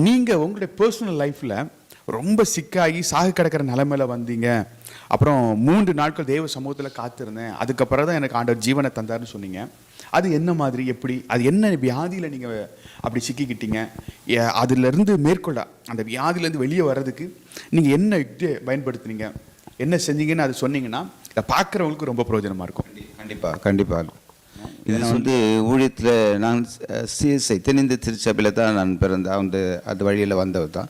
நீங்கள் உங்களுடைய பர்சனல் லைஃப்பில் ரொம்ப சிக்காகி சாக கிடக்கிற நிலைமையில வந்தீங்க, அப்புறம் 3 நாட்கள் தேவ சமூகத்தில் காத்திருந்தேன், அதுக்கப்புறம் தான் எனக்கு ஆண்டவர் ஜீவனை தந்தாருன்னு சொன்னீங்க. அது என்ன மாதிரி, எப்படி, அது என்ன வியாதியில் நீங்கள் அப்படி சிக்கிக்கிட்டீங்க? அதுலேருந்து மேற்கொள்ள அந்த வியாதியிலேருந்து வெளியே வர்றதுக்கு நீங்கள் என்ன யுக்தியை பயன்படுத்துனீங்க, என்ன செஞ்சீங்கன்னு அது சொன்னீங்கன்னா இதை பார்க்குறவங்களுக்கு ரொம்ப பிரயோஜனமாக இருக்கும். கண்டிப்பாக இருக்கும். இது வந்து ஊழியத்தில் நான் சிஎஸ்ஐ தென்னிந்திய திருச்சபையில் தான் நான் பிறந்த அந்த வழியில் வந்தவர் தான்,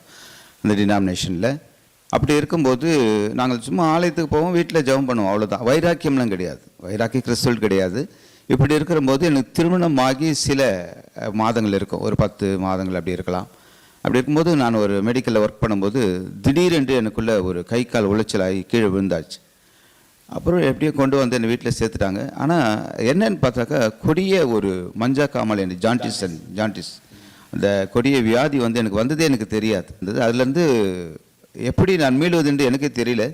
அந்த டினாமினேஷனில். அப்படி இருக்கும்போது நாங்கள் சும்மா ஆலயத்துக்கு போவோம், வீட்டில் ஜெபம் பண்ணுவோம், அவ்வளோதான். வைராக்கியம்லாம் கிடையாது, வைராக்கிய கிறிஸ்துவல் கிடையாது. இப்படி இருக்கிறபோது எனக்கு திருமணமாகி சில மாதங்கள் இருக்கும், ஒரு 10 மாதங்கள் அப்படி இருக்கலாம். அப்படி இருக்கும்போது நான் ஒரு மெடிக்கலில் ஒர்க் பண்ணும்போது திடீரென்று எனக்குள்ளே ஒரு கை கால் உளைச்சலாகி கீழே விழுந்தாச்சு. அப்புறம் எப்படியோ கொண்டு வந்து என்னை வீட்டில் சேர்த்துட்டாங்க. ஆனால் என்னன்னு பார்த்தாக்கா கொடிய ஒரு மஞ்சா காமாலை, ஜாண்டிஸ் அந்த கொடிய வியாதி வந்து எனக்கு வந்ததே எனக்கு தெரியாது. அதுலேருந்து எப்படி நான் மீளுவதுன்னு எனக்கே தெரியல.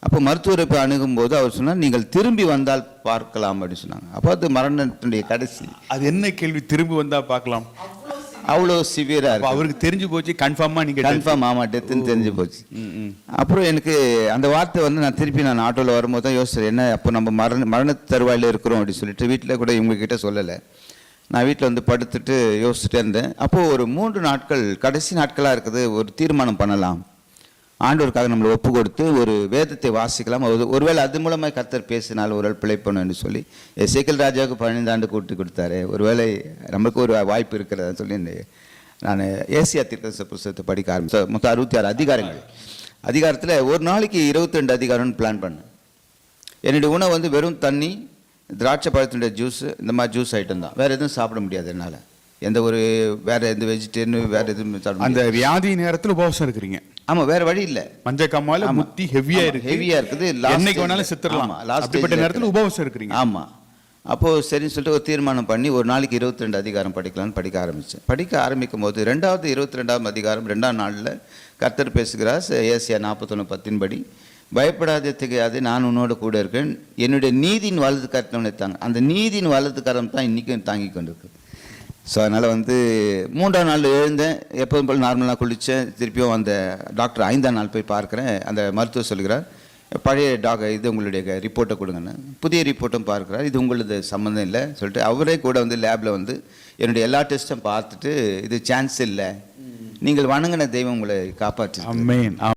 அப்போ மருத்துவரை போய் அணுகும்போது அவர் சொன்னார், நீங்கள் திரும்பி வந்தால் பார்க்கலாம் அப்படின்னு சொன்னாங்க. அப்போ அது மரணத்தினுடைய கடைசி. அது என்ன கேள்வி, திரும்பி வந்தால் பார்க்கலாம்? அவ்வளோ சிவியராக இருக்கும். அவருக்கு தெரிஞ்சு போச்சு, கன்ஃபார்மாக நீங்கள் கன்ஃபார்ம் ஆமாம் டெத்துன்னு தெரிஞ்சு போச்சு. அப்புறம் எனக்கு அந்த வார்த்தை வந்து நான் ஆட்டோவில் வரும்போது தான் யோசிச்சேன், என்ன அப்போ நம்ம மரண தருவாயில் இருக்கிறோம் அப்படின்னு சொல்லிட்டு வீட்டில் கூட இவங்ககிட்ட சொல்லலை. நான் வீட்டில் வந்து படுத்துட்டு யோசிச்சுட்டே இருந்தேன். அப்போது ஒரு 3 நாட்கள் கடைசி நாட்களாக இருக்குது, ஒரு தீர்மானம் பண்ணலாம், ஆண்டவருக்காக நம்மளை ஒப்பு கொடுத்து ஒரு வேதத்தை வாசிக்கலாம், ஒருவேளை அது மூலமாக கர்த்தர் பேசினால் ஒரு பிழைப்பணும் என்று சொல்லி எசேக்கியேல் ராஜாவுக்கு 15 ஆண்டு கூட்டி கொடுத்தாரு. ஒருவேளை நமக்கு ஒரு வாய்ப்பு இருக்கிறதான்னு சொல்லி நான் ஏசியா தீர்க்கதரிசி புத்தகத்தை படிக்க ஆரம்பித்தேன். மொத்தம் 66 அதிகாரத்தில் ஒரு நாளைக்கு 22 அதிகாரம்னு பிளான் பண்ணேன். என்னுடைய உணவு வந்து வெறும் தண்ணி, திராட்சை பழத்தினுடைய ஜூஸ், இந்த மாதிரி ஜூஸ் ஐட்டம் தான், வேறு எதுவும் சாப்பிட முடியாது என்னால். வேறு எந்த வெஜிடேரியன் வேறு எதுவும் சாப்பிட. அந்த வியாதி நேரத்தில் உபவாசம் இருக்கிறீங்க? ஆமாம், வேறு வழி இல்லை. மஞ்சள் காமால முத்தி ஹெவியாக இருக்குது, என்னைக்கு வேணாலும் செத்துடலாம், அப்படிப்பட்ட நேரத்தில் உபவாசம் இருக்கிறீங்க. ஆமாம். அப்போது சரின்னு சொல்லிட்டு ஒரு தீர்மானம் பண்ணி ஒரு நாளைக்கு 22 அதிகாரம் படிக்கலான்னு படிக்க ஆரம்பித்தேன். படிக்க ஆரம்பிக்கும் போது 22ஆம் அதிகாரம் 2ஆம் நாளில் கர்த்தர் பேசுகிறார். ஏசியா 41:10 படி, பயப்படாதே திகையாதே, நான் உன்னோட கூட இருக்கேன், என்னுடைய நீதியின் வலது கரத்தை தாங்க. அந்த நீதியின் வலது கரம் தான் இன்றைக்கும் தாங்கி கொண்டு இருக்கு. ஸோ அதனால் வந்து 3ஆம் நாள் எழுந்தேன், எப்போதும் போல் நார்மலாக குளித்தேன். திருப்பியும் அந்த டாக்டர் 5ஆம் நாள் போய் பார்க்குறேன். அந்த மருத்துவர் சொல்கிறார், பழைய இது உங்களுடைய ரிப்போர்ட்டை கொடுங்கன்னு. புதிய ரிப்போர்ட்டும் பார்க்குறார், இது உங்களது சம்மந்தம் இல்லை சொல்லிட்டு அவரே கூட வந்து லேபில் வந்து என்னுடைய எல்லா டெஸ்ட்டும் பார்த்துட்டு, இது சான்ஸ் இல்லை, நீங்கள் வணங்கின தெய்வம் உங்களை காப்பாற்று. ஆமென்.